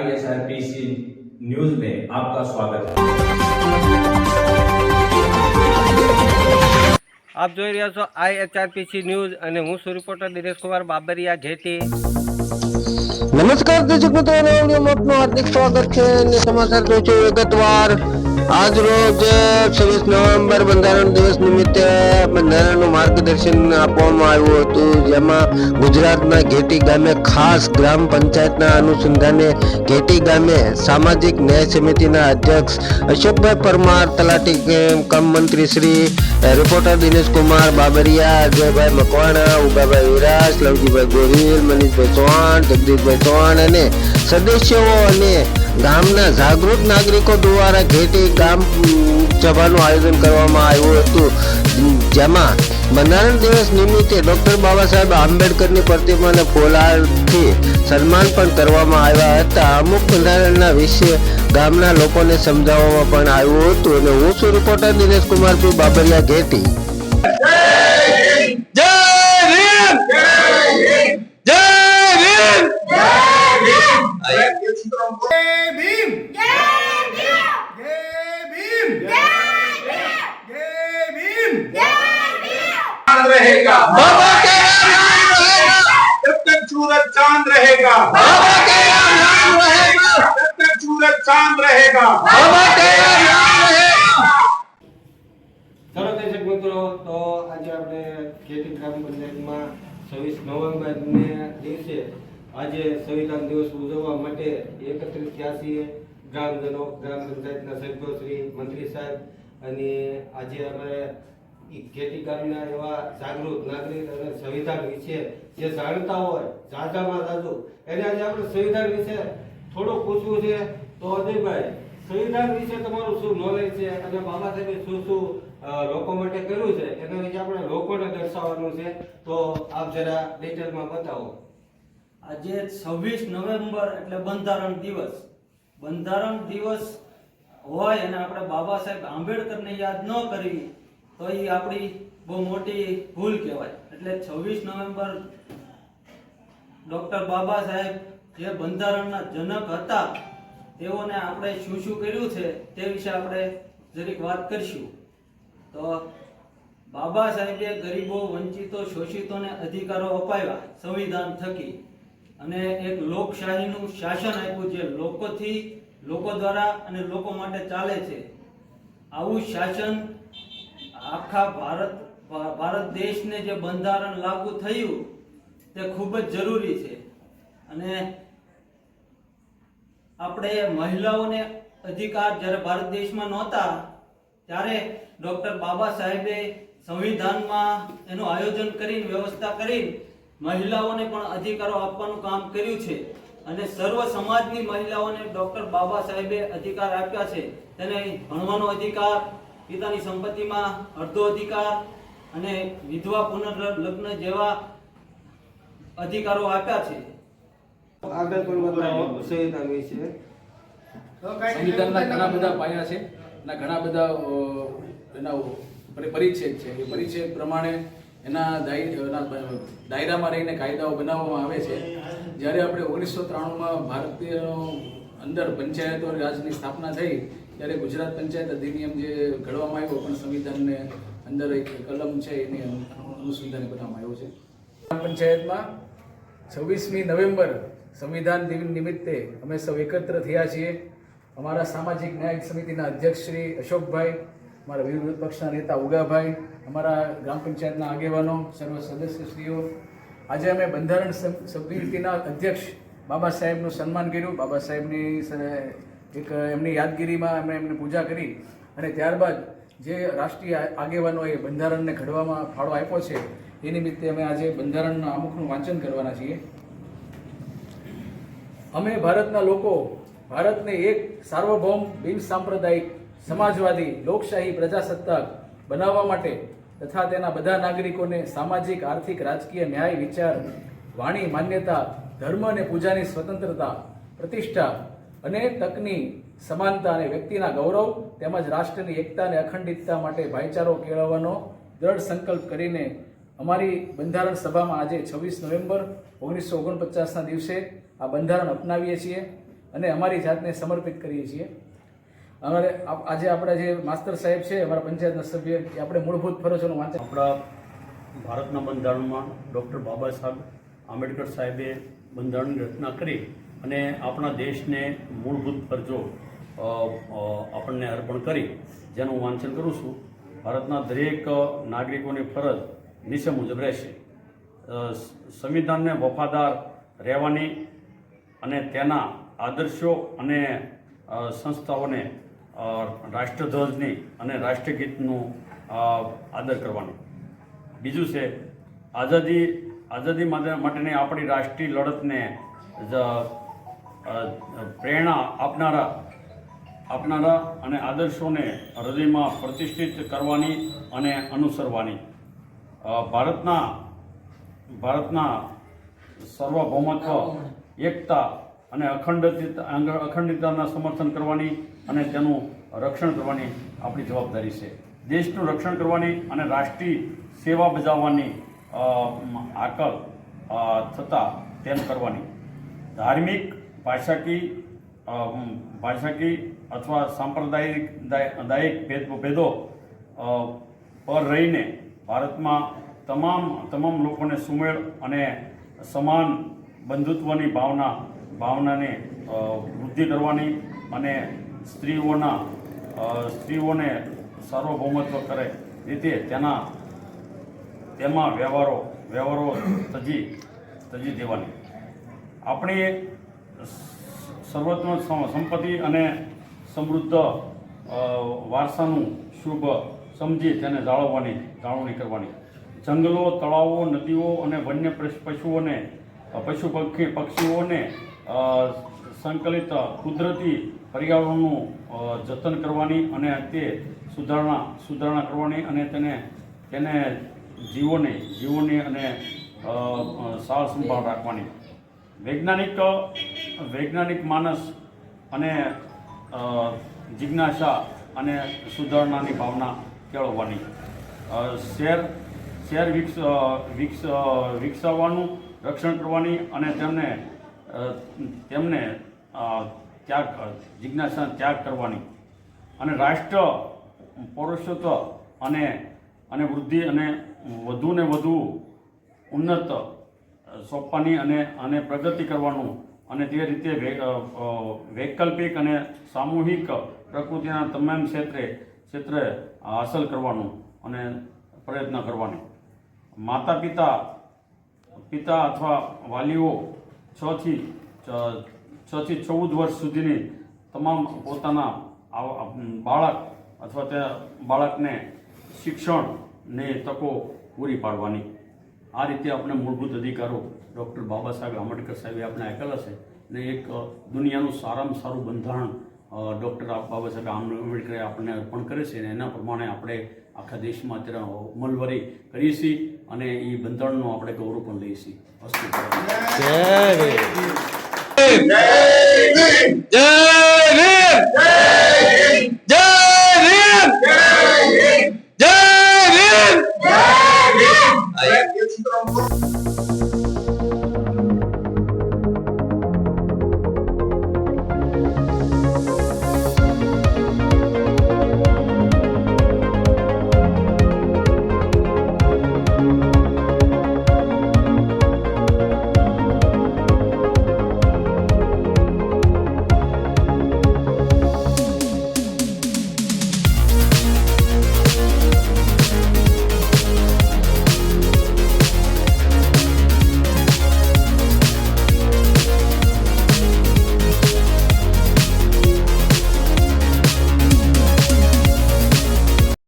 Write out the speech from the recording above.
ISRPC news में आपका स्वागत है। આપ જોઈ રહ્યા છો ISRPC ન્યૂઝ અને હું છું રિપોર્ટર દિનેશકુમાર બાબરિયા જેટી। નમસ્કાર દર્શક મિત્રો, આપનું હાર્દિક સ્વાગત છે અને સમાચાર જોઈશું વિગતવાર। આજ રોજ 26 નવેમ્બર બંધારણ દિવસ નિમિત્તે બંધારણનું માર્ગદર્શન આપવામાં આવ્યું હતું, જેમાં ગુજરાતના ઘેટી ગામે ખાસ ગ્રામ પંચાયતના અનુસંધાને ઘેટી ગામે સામાજિક ન્યાય સમિતિના અધ્યક્ષ અશોકભાઈ પરમાર, તલાટી કમ મંત્રી શ્રી રિપોર્ટર દિનેશકુમાર બાબરિયા, અજયભાઈ મકવાણા, ઉગાભાઈ વિરાજ, લવજીભાઈ ગોહિલ, મનીષભાઈ ચૌહાણ, જગદીશભાઈ ચૌહાણ અને સદસ્યો અને ગામના જાગૃત નાગરિકો દ્વારા ઘેટી ગામ સભાનું આયોજન કરવામાં આવ્યું હતું, જેમાં બંધારણ દિવસ નિમિત્તે ડોક્ટર બાબા સાહેબ આંબેડકરની પ્રતિમાને ફૂલહારથી સન્માન પણ કરવામાં આવ્યા હતા। અમુક બંધારણના વિશે ગામના લોકોને સમજાવવામાં પણ આવ્યું હતું અને હું છું રિપોર્ટર દિનેશકુમાર પી બાબરિયા ઘેટી। रहेगा बाबा के जब तक सूरज चांद रहेगा, बाबा के नाम रहेगा जब तक सूरज चांद रहेगा, बाबा के नाम रहेगा। चलो दर्शक मित्रों, तो आज આપણે ઘેટી ગ્રામ પંચાયતમાં 26 નવેમ્બરને દિવસે આજે સંવિધાન દિવસ ઉજવવા માટે એકત્રિત થયા છીએ ગ્રામજનો, ગ્રામ પંચાયતના સભ્યો શ્રી, મંત્રી સાહેબ અને આજે અમે ઘેટી ગામના એવા જાગૃત નાગરિક અને સંવિધાન વિશે જે જાણતા હોય જાજામાં જાજુ એને આજે આપણે સંવિધાન વિશે થોડું પૂછવું છે। તો અજયભાઈ, સંવિધાન વિશે તમારું શું નોલેજ છે અને બાબા સાહેબે શું શું લોકો માટે કર્યું છે એના વિશે આપણે લોકોને દર્શાવવાનું છે, તો આપ જરા ડિટેલમાં બતાવો। આજે 26 નવેમ્બર એટલે બંધારણ દિવસ હોય અને આપણે બાબા સાહેબ આંબેડકરને યાદ ન કરવી તો એ આપણી બહુ મોટી ભૂલ કહેવાય। એટલે 26 નવેમ્બર ડોક્ટર બાબા સાહેબ જે બંધારણના જનક હતા તેઓને આપણે શું શું કર્યું છે તે વિશે આપણે જરીક વાત કરીશું। તો બાબા સાહેબે ગરીબો, વંચિતો, શોષિતોને અધિકારો અપાવ્યા સંવિધાન થકી અને એક લોકશાહીનું શાસન આપ્યું જે લોકોથી, લોકો દ્વારા અને લોકો માટે ચાલે છે। આવું શાસન આખા ભારત દેશને જે બંધારણ લાગુ થયું તે ખૂબ જ જરૂરી છે અને આપણે મહિલાઓને અધિકાર જ્યારે ભારત દેશમાં નહોતા ત્યારે ડોક્ટર બાબા સાહેબે સંવિધાનમાં એનું આયોજન કરીને, વ્યવસ્થા કરીને મહિલાઓને પણ અધિકારો આપવાનું કામ કર્યું છે અને સર્વ સમાજની મહિલાઓને ડોક્ટર બાબા સાહેબે અધિકાર આપ્યા છે। તેને ભણવાનો અધિકાર, પિતાની સંપત્તિમાં અડધો અધિકાર અને વિધવા પુનર્લગ્ન જેવા અધિકારો આપ્યા છે। આગળ પણ બતાવો સંવિધાન વિશે। સંવિધાનના ઘણા બધા પાયા છે અને ઘણા બધા એના પરિચ્છેદ છે। એ પરિચ્છેદ પ્રમાણે એના દાયરામાં રહીને કાયદાઓ બનાવવામાં આવે છે। જ્યારે આપણે 1993માં ભારતીય અંદર પંચાયતો રાજની સ્થાપના થઈ ત્યારે ગુજરાત પંચાયત અધિનિયમ જે ઘડવામાં આવ્યો પણ સંવિધાનને અંદર એક કલમ છે એની અનુસંધાને બનાવવામાં આવ્યો છે। ગ્રામ પંચાયતમાં 26મી નવેમ્બર સંવિધાન દિન નિમિત્તે અમે સૌ એકત્ર થયા છીએ। અમારા સામાજિક ન્યાય સમિતિના અધ્યક્ષ શ્રી અશોકભાઈ, અમારા વિરોધ પક્ષના નેતા ઉગાભાઈ, અમારા ગ્રામ પંચાયતના આગેવાનો, સર્વ સદસ્યશ્રીઓ, આજે અમે બંધારણ સમિતિના અધ્યક્ષ બાબા સાહેબનું સન્માન કર્યું। બાબા સાહેબની એક એમની યાદગીરીમાં અમે એમને પૂજા કરી અને ત્યારબાદ જે રાષ્ટ્રીય આગેવાનોએ બંધારણને ઘડવામાં ફાળો આપ્યો છે એ નિમિત્તે અમે આજે બંધારણના આમુખનું વાંચન કરવાના છીએ। અમે ભારતના લોકો ભારતને એક સાર્વભૌમ, બિન સાંપ્રદાયિક, સમાજવાદી, લોકશાહી પ્રજાસત્તાક બનાવવા માટે તથા તેના બધા નાગરિકોને સામાજિક, આર્થિક, રાજકીય ન્યાય, વિચાર, વાણી, માન્યતા, ધર્મ અને પૂજાની સ્વતંત્રતા, પ્રતિષ્ઠા અને તકની સમાનતા અને વ્યક્તિના ગૌરવ તેમજ રાષ્ટ્રની એકતા અને અખંડિતતા માટે ભાઈચારો કેળવવાનો દ્રઢ સંકલ્પ કરીને અમારી બંધારણ સભામાં આજે 26 નવેમ્બર 1949ના દિવસે આ બંધારણ અપનાવીએ છીએ। અને અમારી જાતને સમર્પિત કરીએ છીએ. અમારે આજે આપણા જે માસ્તર સાહેબ છે, અમારા પંચાયતના સભ્ય, એ આપણે મૂળભૂત ફરજોનું વાંચન. આપણા ભારતના બંધારણમાં ડૉક્ટર બાબા સાહેબ આંબેડકર સાહેબે બંધારણની રચના કરી અને આપણા દેશને મૂળભૂત ફરજો આપણને અર્પણ કરી, જેનું હું વાંચન કરું છું. ભારતના દરેક નાગરિકોની ફરજ નીચે મુજબ રહેશે. સંવિધાનને વફાદાર રહેવાની અને તેના આદર્શો અને સંસ્થાઓને રાષ્ટ્રધ્વજની અને રાષ્ટ્રગીતનું આદર કરવાનું. બીજું છે આઝાદી માટેની આપણી રાષ્ટ્રીય લડતને પ્રેરણા આપનારા અને આદર્શોને હૃદયમાં પ્રતિષ્ઠિત કરવાની અને અનુસરવાની. ભારતના સાર્વભૌમત્વ, એકતા અને અખંડિતતાના સમર્થન કરવાની અને તેનું રક્ષણ કરવાની આપણી જવાબદારી છે. દેશનું રક્ષણ કરવાની અને રાષ્ટ્રીય સેવા બજાવવાની આકલ થતાં તેમ કરવાની. ધાર્મિક, ભાષાકીય અથવા સાંપ્રદાયિક ભેદો પર રહીને ભારતમાં તમામ લોકોને સુમેળ અને સમાન બંધુત્વની ભાવનાને વૃદ્ધિ કરવાની અને સ્ત્રીઓને સાર્વભૌમત્વ કરે રીતે તેમાં વ્યવહારો તજી દેવાની. આપણી સર્વોત્તમ સંપત્તિ અને સમૃદ્ધ વારસાનું શુભ સમજી તેને જાળવણી કરવાની. જંગલો, તળાવો, નદીઓ અને વન્ય પક્ષીઓને સંકલિત કુદરતી પર્યાવરણનું જતન કરવાની અને તે સુધારણા કરવાની અને તેને જીવોની અને સાર સંભાળ રાખવાની. વૈજ્ઞાનિક માનસ અને જિજ્ઞાસા અને સુધારણાની ભાવના કેળવવાની. શહેર વિકસાવવાનું રક્ષણ કરવાની અને તેમને ત્યાગ કરવાની. અને રાષ્ટ્ર પૌરુષત્વ અને વૃદ્ધિ અને વધુને વધુ ઉન્નત સોંપવાની અને પ્રગતિ કરવાનું અને તે રીતે વૈકલ્પિક અને સામૂહિક પ્રકૃતિના તમામ ક્ષેત્રે હાંસલ કરવાનું અને પ્રયત્ન કરવાની. માતા પિતા અથવા વાલીઓ 6 થી 14 વર્ષ સુધીની તમામ પોતાના બાળક અથવા તે બાળકને શિક્ષણની તકો પૂરી પાડવાની. આ રીતે આપણે મૂળભૂત અધિકારો ડૉક્ટર બાબા સાહેબ આંબેડકર સાહેબે આપણે આપેલા છે અને એક દુનિયાનું સારામાં સારું બંધારણ ડૉક્ટર બાબા સાહેબ આંબેડકરે આપણને અર્પણ કરે છે અને એના પ્રમાણે આપણે આખા દેશમાં અત્યારે અમલવારી કરીએ છીએ અને એ બંધારણનો આપણે ગૌરવ પણ લઈએ છીએ. જય